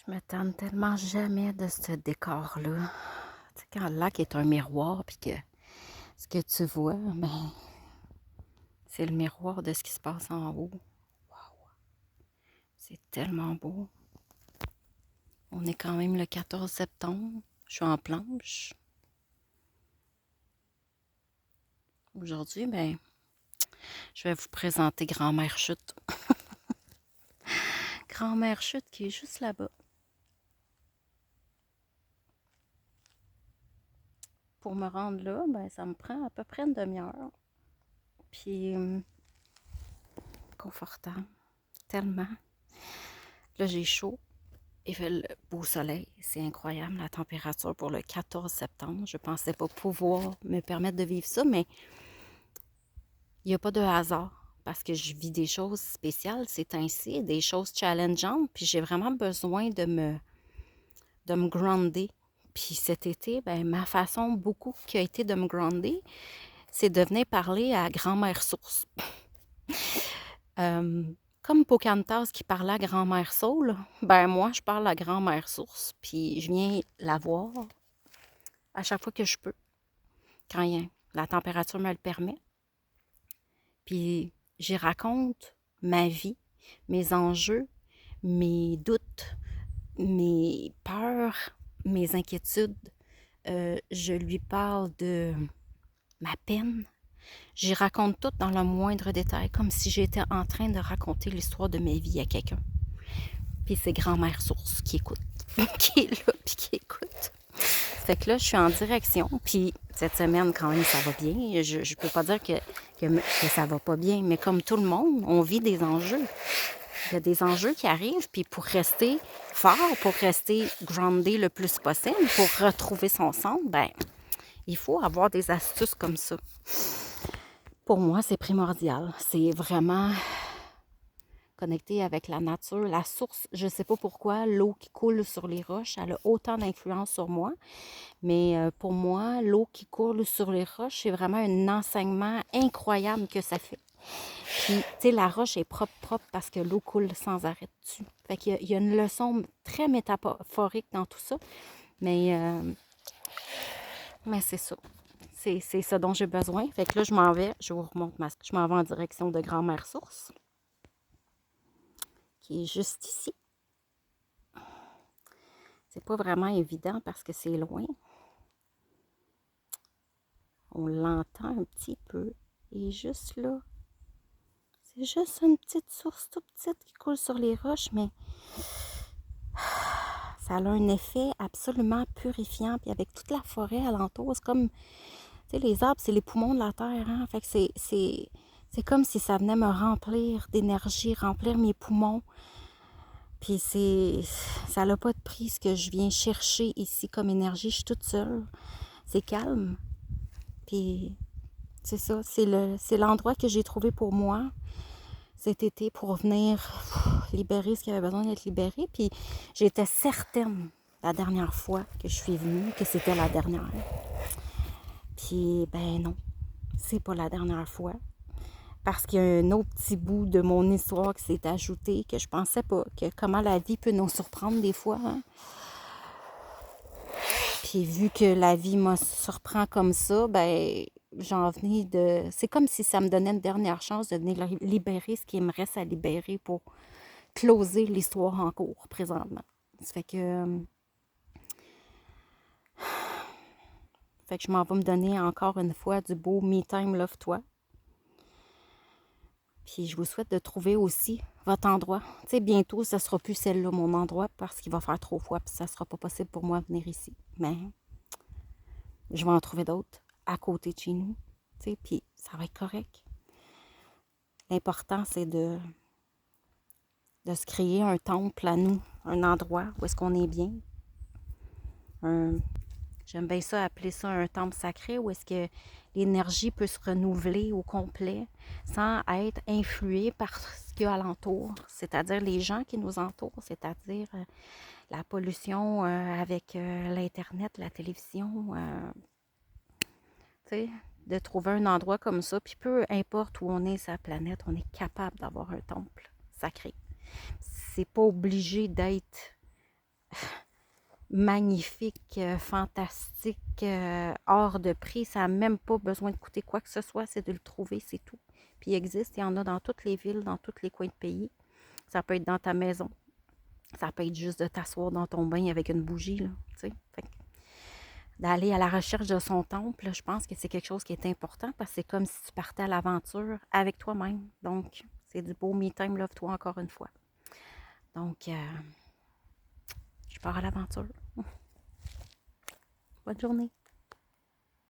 Je me tente tellement jamais de ce décor-là. Tu sais, quand le lac est un miroir, puis que ce que tu vois, ben, c'est le miroir de ce qui se passe en haut. Wow, c'est tellement beau. On est quand même le 14 septembre. Je suis en planche. Aujourd'hui, ben, je vais vous présenter Grand-Mère Chute. Grand-Mère Chute qui est juste là-bas. Pour me rendre là, ben, ça me prend à peu près une demi-heure. Puis, confortable. Tellement. Là, j'ai chaud. Il fait le beau soleil. C'est incroyable la température pour le 14 septembre. Je ne pensais pas pouvoir me permettre de vivre ça, mais il n'y a pas de hasard parce que je vis des choses spéciales, c'est ainsi, des choses challengeantes, puis j'ai vraiment besoin de me grounder. Puis cet été, ben, ma façon beaucoup qui a été de me grounder, c'est de venir parler à Grand-Mère Source. Euh, Comme Pocahontas qui parlait à Grand-Mère Saule, ben moi, je parle à Grand-Mère Source, puis je viens la voir à chaque fois que je peux, quand la température me le permet. Puis j'y raconte ma vie, mes enjeux, mes doutes, mes peurs, mes inquiétudes. Je lui parle de ma peine. J'y raconte tout dans le moindre détail, comme si j'étais en train de raconter l'histoire de ma vie à quelqu'un. Puis c'est grand-mère source qui écoute, qui est là, puis qui écoute. Fait que là, je suis en direction. Puis cette semaine, quand même, ça va bien. Je peux pas dire que ça va pas bien, mais comme tout le monde, on vit des enjeux. Il y a des enjeux qui arrivent, puis pour rester fort, pour rester groundé le plus possible, pour retrouver son centre, ben, il faut avoir des astuces comme ça. Pour moi, c'est primordial. C'est vraiment connecté avec la nature, la source. Je ne sais pas pourquoi l'eau qui coule sur les roches, elle a autant d'influence sur moi. Mais pour moi, l'eau qui coule sur les roches, c'est vraiment un enseignement incroyable que ça fait. Puis, tu sais, la roche est propre, propre parce que l'eau coule sans arrêt dessus. Fait qu'il y a une leçon très métaphorique dans tout ça. Mais c'est ça. C'est ça dont j'ai besoin. Fait que là, je m'en vais, je vous remonte je m'en vais en direction de Grand-Mère Source, qui est juste ici. C'est pas vraiment évident parce que c'est loin. On l'entend un petit peu. Et juste là, c'est juste une petite source toute petite qui coule sur les roches, mais ça a un effet absolument purifiant. Puis avec toute la forêt alentour, c'est comme, tu sais, les arbres, c'est les poumons de la terre, hein? Fait que c'est comme si ça venait me remplir d'énergie, remplir mes poumons. Puis ça n'a pas de prix ce que je viens chercher ici comme énergie. Je suis toute seule. C'est calme. Puis c'est ça, c'est l'endroit que j'ai trouvé pour moi cet été pour venir libérer ce qui avait besoin d'être libéré. Puis j'étais certaine la dernière fois que je suis venue que c'était la dernière. Puis ben non, c'est pas la dernière fois. Parce qu'il y a un autre petit bout de mon histoire qui s'est ajouté que je pensais pas, que comment la vie peut nous surprendre des fois. Hein? Puis vu que la vie me surprend comme ça, ben j'en venais de... C'est comme si ça me donnait une dernière chance de venir libérer ce qui me reste à libérer pour closer l'histoire en cours présentement. Ça fait que je m'en vais me donner encore une fois du beau Me Time Love Toi. Puis je vous souhaite de trouver aussi votre endroit. Tu sais, bientôt, ça sera plus celle-là, mon endroit, parce qu'il va faire trop froid, puis ça sera pas possible pour moi de venir ici. Mais je vais en trouver d'autres à côté de chez nous. Tu sais, puis ça va être correct. L'important, c'est de se créer un temple à nous, un endroit où est-ce qu'on est bien. J'aime bien ça, appeler ça un temple sacré, où est-ce que l'énergie peut se renouveler au complet sans être influée par ce qu'il y a alentour, c'est-à-dire les gens qui nous entourent, c'est-à-dire la pollution avec l'Internet, la télévision, tu sais, de trouver un endroit comme ça, puis peu importe où on est sur la planète, on est capable d'avoir un temple sacré. C'est pas obligé d'être magnifique, fantastique, hors de prix. Ça n'a même pas besoin de coûter quoi que ce soit, c'est de le trouver, c'est tout. Puis il existe, il y en a dans toutes les villes, dans tous les coins de pays. Ça peut être dans ta maison. Ça peut être juste de t'asseoir dans ton bain avec une bougie, là, tu sais. D'aller à la recherche de son temple, je pense que c'est quelque chose qui est important parce que c'est comme si tu partais à l'aventure avec toi-même. Donc, c'est du beau me time, love-toi encore une fois. Donc, je pars à l'aventure. Bonne journée.